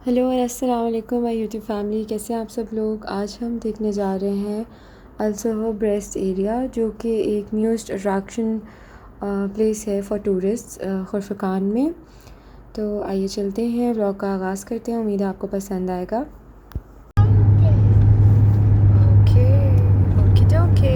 Hello और अस्सलाम वालेकुम माय यूट्यूब फैमिली। कैसे हैं आप सब लोग। आज हम देखने जा रहे हैं अल-सहब रेस्ट एरिया, जो कि एक न्यूएस्ट अट्रैक्शन प्लेस है फॉर टूरिस्ट खुरफकान में। तो आइए चलते हैं, व्लॉग का आगाज़ करते हैं। उम्मीद है आपको पसंद आएगा। Okay okay okay.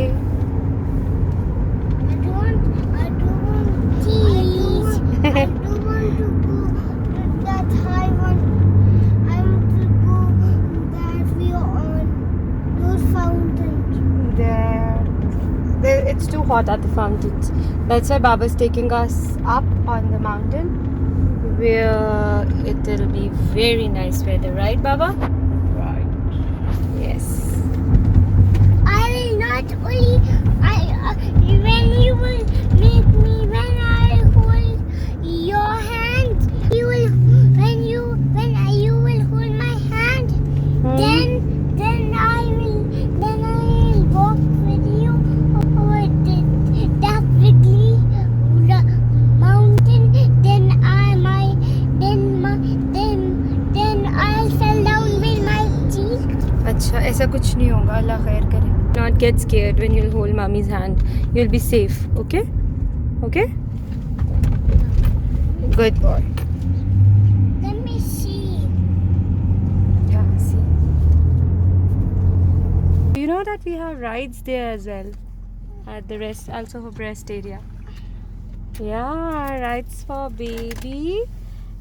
It's too hot at the fountains. That's why Baba's taking us up on the mountain where it'll be very nice weather, right, Baba? Right. Yes. I will not only when you will make me when I hold your hand you will when you will hold my hand then I will walk with you over that wiggly mountain then I'll fall down with my cheek. अच्छा, ऐसा कुछ नहीं होगा, अल्लाह खैर करे। Not get scared when you'll hold mommy's hand. You'll be safe, okay? Okay? Good boy. Let me see. Yeah, see. You know that we have rides there as well at the rest, also for rest area. Yeah, rides for baby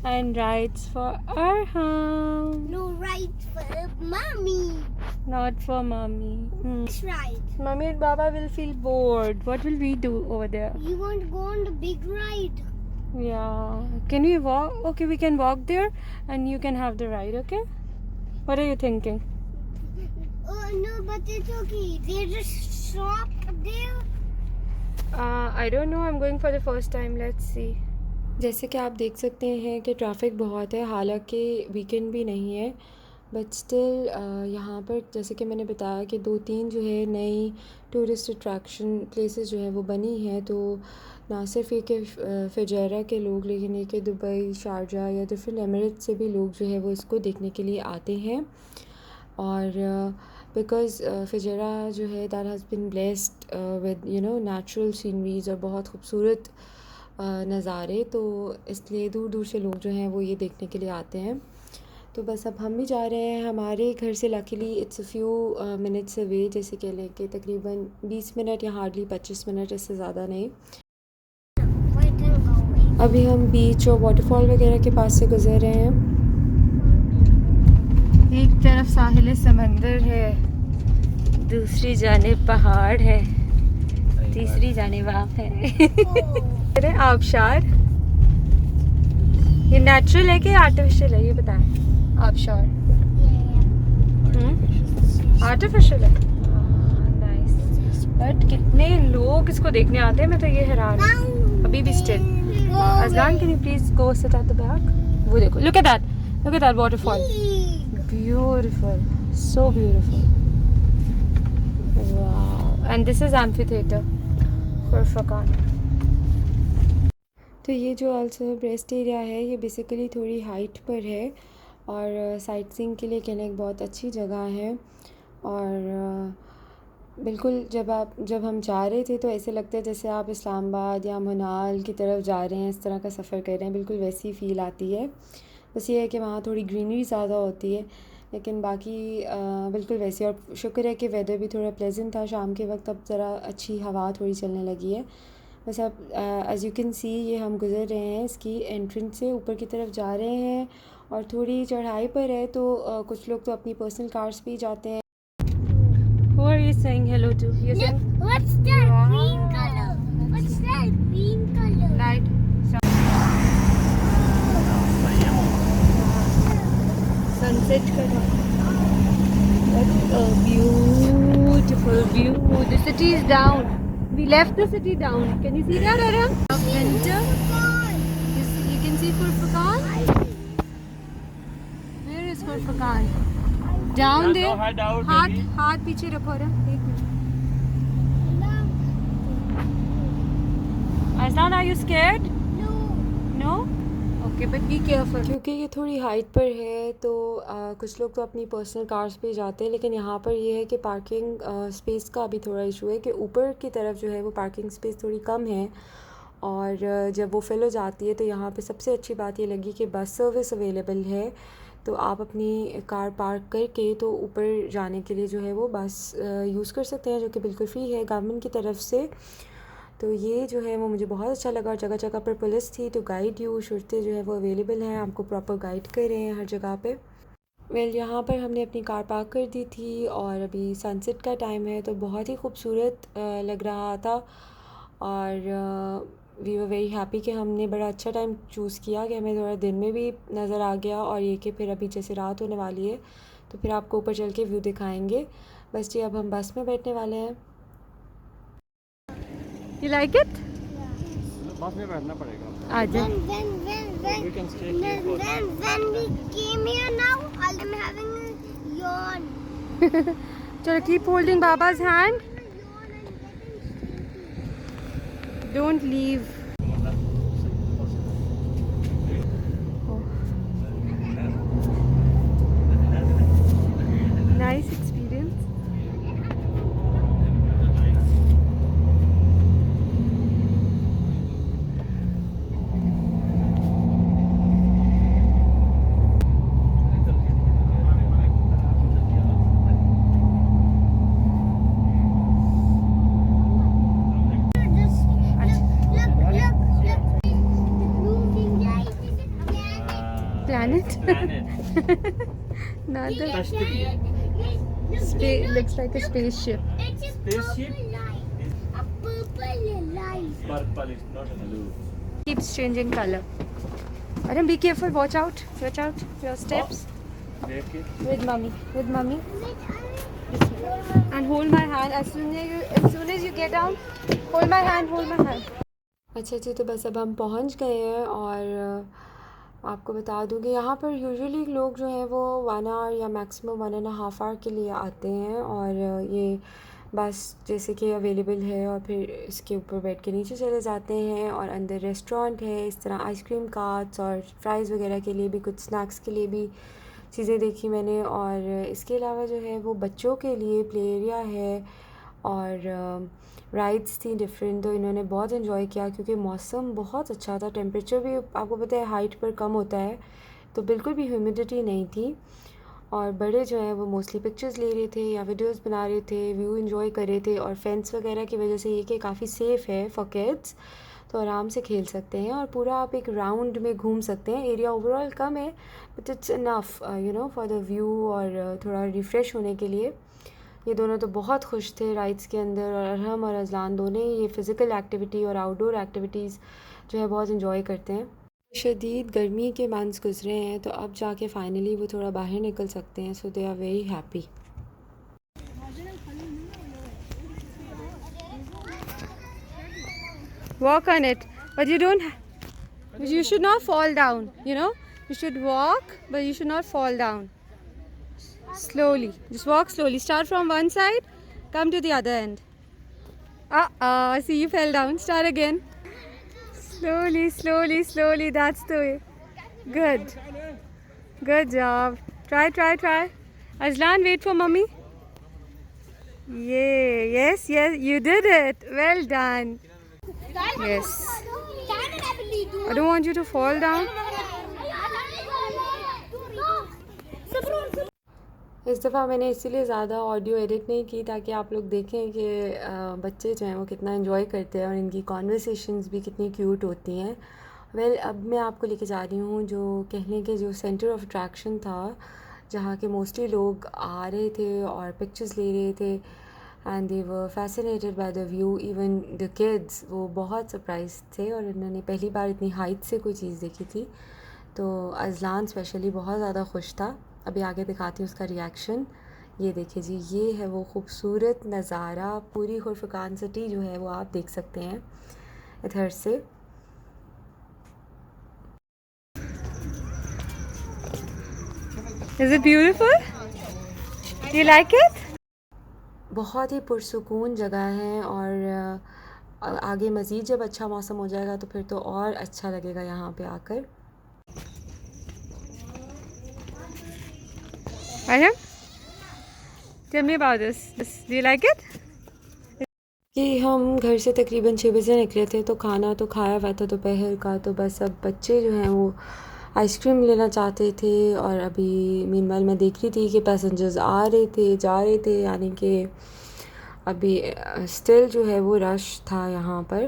and rides for Arham. No right for mommy. Not for mommy. That's right. Mommy and Baba will feel bored. What will we do over there? You want to go on the big ride? Yeah. Can we walk? Okay, we can walk there and you can have the ride, okay? What are you thinking? Oh no, but it's okay. There's a shop there. I don't know. I'm going for the first time. Let's see. जैसे कि आप देख सकते हैं कि traffic बहुत है, हालांकि वीकेंड भी नहीं है, बट स्टिल यहाँ पर जैसे कि मैंने बताया कि 2-3 जो है नई टूरिस्ट अट्रैक्शन प्लेसेस जो है वो बनी हैं। तो ना सिर्फ ये कि फुजैरा के लोग, लेकिन ये कि दुबई, शारजा या डिफरेंट एमिरेट से भी लोग जो है वो इसको देखने के लिए आते हैं। और बिकॉज़ फुजैरा जो है that has been blessed with natural sceneries और बहुत खूबसूरत नज़ारे, तो इसलिए दूर दूर से लोग जो हैं वो ये देखने के लिए आते हैं। तो बस अब हम भी जा रहे हैं। हमारे घर से luckily it's a few minutes away, जैसे कह लें कि तकरीबन 20 मिनट या हार्डली 25 मिनट, इससे ज़्यादा नहीं। Where can go? अभी हम बीच और वाटरफॉल वगैरह के पास से गुज़र रहे हैं। एक तरफ साहिल समंदर है, दूसरी जानिब पहाड़ है, तीसरी जानिब आप है। आबशार ये नेचुरल है कि आर्टिफिशियल है, ये बताएं। आबशार आर्टिफिशियल है। नाइस। बट कितने लोग इसको देखने आते हैं, मैं तो ये हैरान हूँ। अभी भी still Azlan, can you please go sit at the back. वो देखो, look at that waterfall, beautiful, so beautiful, wow. And this is amphitheatre Khorfakkan. तो ये जो अल-सहब रेस्ट एरिया है ये बेसिकली थोड़ी हाइट पर है और साइट सीइंग के लिए कहने एक बहुत अच्छी जगह है। और बिल्कुल जब हम जा रहे थे तो ऐसे लगता है जैसे आप इस्लामाबाद या मनाल की तरफ जा रहे हैं, इस तरह का सफ़र कर रहे हैं, बिल्कुल वैसी फ़ील आती है। बस ये है कि वहाँ थोड़ी ग्रीनरी ज़्यादा होती है, लेकिन बाकी बिल्कुल वैसे। और शुक्र है कि वेदर भी थोड़ा प्लेजेंट था शाम के वक्त, अब ज़रा अच्छी हवा थोड़ी चलने लगी है। बस अब एज़ यू कैन सी ये हम गुज़र रहे हैं इसकी एंट्रेंस से, ऊपर की तरफ जा रहे हैं और थोड़ी चढ़ाई पर है, तो कुछ लोग तो अपनी पर्सनल कार्स पे ही जाते हैं। Who are you saying hello to? You're saying What's that green color? What's that green color? light. Sunset ka na. What a beautiful view. The city is down. We left the city down. Can you see that, Aram? Winter. You can see Khurfaqan. Where is Khurfaqan? Down there. Head out. हाथ पीछे रखो Aram. एक minute. Aslan, are you scared? No. No? Okay, but be careful. क्योंकि ये थोड़ी height पर है तो कुछ लोग तो अपनी पर्सनल कार्स पे जाते हैं, लेकिन यहाँ पर ये है कि पार्किंग स्पेस का अभी थोड़ा इशू है कि ऊपर की तरफ जो है वो पार्किंग स्पेस थोड़ी कम है। और जब वो फिल हो जाती है तो यहाँ पे सबसे अच्छी बात ये लगी कि बस सर्विस अवेलेबल है। तो आप अपनी कार पार्क करके तो ऊपर जाने के लिए जो है वो बस यूज़ कर सकते हैं, जो कि बिल्कुल फ्री है गवर्नमेंट की तरफ से। तो ये जो है वो मुझे बहुत अच्छा लगा। और जगह जगह पर पुलिस थी तो गाइड यू शर्तें जो है वो अवेलेबल हैं, आपको प्रॉपर गाइड कर रहे हैं हर जगह पे। यहाँ पर हमने अपनी कार पार्क कर दी थी और अभी सनसेट का टाइम है तो बहुत ही खूबसूरत लग रहा था। और वी वर वेरी हैप्पी कि हमने बड़ा अच्छा टाइम चूज़ किया कि हमें थोड़ा दिन में भी नज़र आ गया। और ये कि फिर अभी जैसे रात होने वाली है तो फिर आपको ऊपर चल के व्यू दिखाएंगे। बस जी अब हम बस में बैठने वाले हैं। You like it? बस में बैठना पड़ेगा। आजा। We can stay here for When we came here now, I'm having a yawn. चलो keep holding Baba's hand. Don't leave. Oh. Nice experience. Planet? Not the looks like a spaceship. It's a Spaceship? purple light. A purple light. Purple is not blue. Keeps changing color. Aram, be careful. Watch out. Watch out. Your steps. देख के With mommy. With mommy. Wait, And hold my hand as soon as you get down. Hold my hand. Hold my hand. अच्छा जी, तो बस अब हम पहुंच गए हैं। और आपको बता दूं कि यहाँ पर यूजुअली लोग जो हैं वो 1 आवर या मैक्सिमम 1.5 आवर के लिए आते हैं। और ये बस जैसे कि अवेलेबल है और फिर इसके ऊपर बैठ के नीचे चले जाते हैं। और अंदर रेस्टोरेंट है, इस तरह आइसक्रीम कार्ट्स और फ्राइज़ वगैरह के लिए भी, कुछ स्नैक्स के लिए भी चीज़ें देखी मैंने। और इसके अलावा जो है वो बच्चों के लिए प्ले एरिया है और राइड्स थी डिफरेंट। तो इन्होंने बहुत इन्जॉय किया क्योंकि मौसम बहुत अच्छा था। टेम्परेचर भी आपको पता है हाइट पर कम होता है, तो बिल्कुल भी ह्यूमिडिटी नहीं थी। और बड़े जो हैं वो मोस्टली पिक्चर्स ले रहे थे या वीडियोस बना रहे थे, व्यू एंजॉय कर रहे थे। और फेंस वगैरह की वजह से ये कि काफ़ी सेफ़ है फॉर किड्स, तो आराम से खेल सकते हैं। और पूरा आप एक राउंड में घूम सकते हैं। एरिया ओवरऑल कम है but it's enough for the view और थोड़ा रिफ़्रेश होने के लिए। ये दोनों तो बहुत खुश थे राइड्स के अंदर। और अरहम और अजलान दोनों ही ये फ़िज़िकल एक्टिविटी और आउटडोर एक्टिविटीज़ जो है बहुत इन्जॉय करते हैं। शदीद गर्मी के मंथ्स गुजरे हैं तो अब जाके फाइनली वो थोड़ा बाहर निकल सकते हैं, so they are very happy. Walk on it, but you should not fall down, you should walk but you should not fall down. Slowly, just walk slowly, start from one side, come to the other end. See, you fell down, start again. Slowly, slowly, slowly, that's the way. Good job. Try. Ajlan, wait for mommy. Yay, yes, you did it. Well done. Yes. I don't want you to fall down. इस दफ़ा मैंने इसीलिए ज़्यादा audio edit नहीं की ताकि आप लोग देखें कि बच्चे जो हैं वो कितना एंजॉय करते हैं और इनकी कॉन्वर्सेशंस भी कितनी क्यूट होती हैं। अब मैं आपको लेके जा रही हूँ जो कहने के जो सेंटर ऑफ अट्रैक्शन था, जहाँ के मोस्टली लोग आ रहे थे और पिक्चर्स ले रहे थे and they were fascinated by the view. Even the kids वो बहुत सरप्राइज थे और इन्होंने पहली बार इतनी हाइट से कोई चीज़ देखी थी। तो अजलान स्पेशली बहुत ज़्यादा खुश था। अभी आगे दिखाती हूँ उसका रिएक्शन। ये देखिए जी, ये है वो खूबसूरत नज़ारा। पूरी खुरफकान सिटी जो है वो आप देख सकते हैं इधर से। Is it beautiful? Do you like it? बहुत ही पुरसुकून जगह है और आगे मज़ीद जब अच्छा मौसम हो जाएगा तो फिर तो और अच्छा लगेगा यहाँ पे आकर। Arham, tell me about this. Do you like it? कि हम घर से तकरीबन 6 बजे निकले थे, तो खाना तो खाया हुआ था दोपहर का, तो बस अब बच्चे जो हैं वो आइसक्रीम लेना चाहते थे। और अभी मीनवाइल मैं देख रही थी कि पैसेंजर्स आ रहे थे, जा रहे थे, यानी कि अभी स्टिल जो है वो रश था यहाँ पर।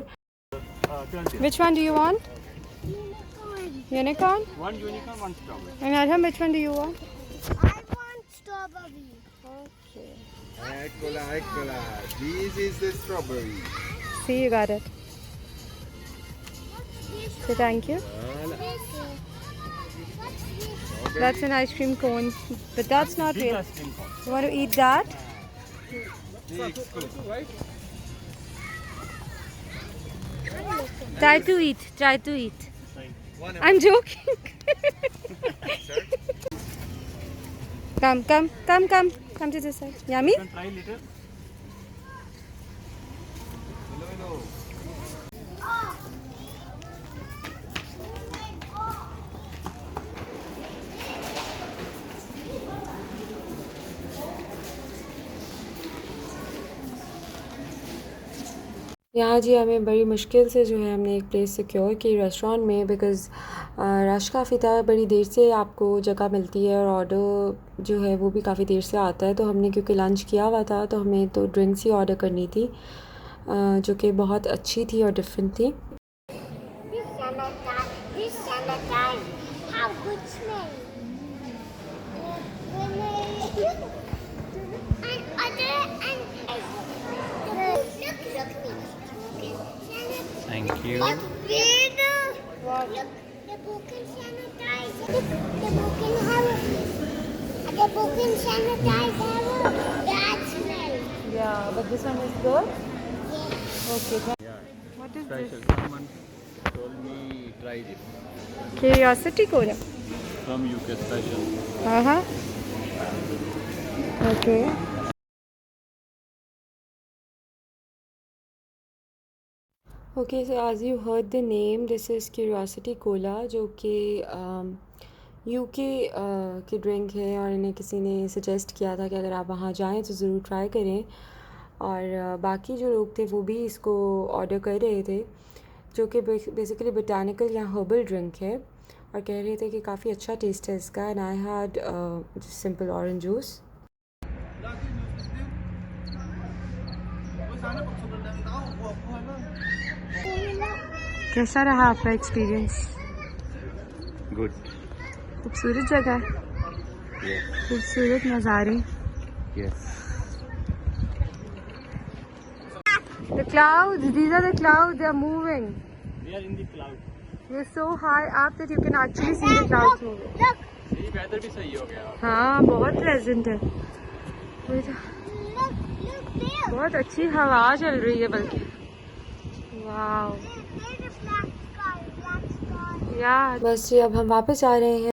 Which one do you want? Unicorn? One unicorn, one strawberry. And Arham, which one do you want? I want strawberry. Okay. Eccola. This is the strawberry. See, you got it. So thank you. That's an ice cream cone, but that's not Big real. ice cream cone. You want to eat that? Try to eat. Try to eat. I'm joking. Come to this side. Yummy? You can try little. यहाँ जी हमें बड़ी मुश्किल से जो है हमने एक place secure की रेस्टोरेंट में, बिकॉज़ रश काफ़ी था, बड़ी देर से आपको जगह मिलती है और ऑर्डर जो है वो भी काफ़ी देर से आता है। तो हमने क्योंकि लंच किया हुआ था, तो हमें तो ड्रिंक्स ही ऑर्डर करनी थी, जो कि बहुत अच्छी थी और डिफरेंट थी। This sanitize. How good smell. And other and Thank you. Look, the book can sanitize. The book can have. The book can sanitize. That smell. Yeah, but this one is good. Yes. Okay. Yeah. What is Special. Someone told me try this. Curiosity cola. From UK special. Okay. Okay, so as you heard the name, this is Curiosity Cola, जो कि UK की drink है, और इन्हें किसी ने suggest किया था कि अगर आप वहाँ जाएं तो ज़रूर ट्राई करें। और बाकी जो लोग थे वो भी इसको ऑर्डर कर रहे थे, जो कि बेसिकली बोटानिकल या हर्बल ड्रिंक है, और कह रहे थे कि काफ़ी अच्छा टेस्ट है इसका। And I had simple orange juice. कैसा रहा आपका एक्सपीरियंस? Good. खूबसूरत जगह, Yes. खूबसूरत नज़ारे। Yes. The clouds, these are the clouds, they are moving. We are in the cloud. They're so high up that you can actually see the clouds moving. Look, ये weather भी सही हो गया। हाँ, बहुत प्लेजेंट है, look there. बहुत अच्छी हवा चल रही है बल्कि। वाव, There's a black sky. यार बस जी अब हम वापस आ रहे हैं।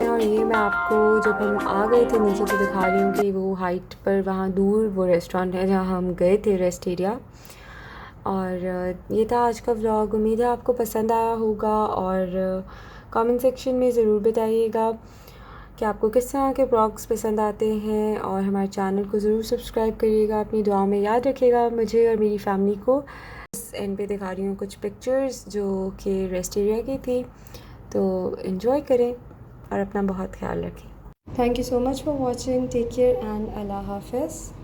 और ये मैं आपको जब हम आ गए थे नीचे से दिखा रही हूँ कि वो हाइट पर वहाँ दूर वो रेस्टोरेंट है जहाँ हम गए थे, रेस्ट एरिया। और ये था आज का व्लॉग। उम्मीद है आपको पसंद आया होगा, और कमेंट सेक्शन में ज़रूर बताइएगा कि आपको किस तरह के व्लॉग्स पसंद आते हैं, और हमारे चैनल को ज़रूर सब्सक्राइब करिएगा। अपनी दुआओं में याद रखिएगा मुझे और मेरी फैमिली को। इस एंड पे दिखा रही हूँ कुछ पिक्चर्स जो कि रेस्ट एरिया की थी, तो एंजॉय करें और अपना बहुत ख्याल रखें। Thank you so much for watching. Take care and अल्लाह हाफिज़।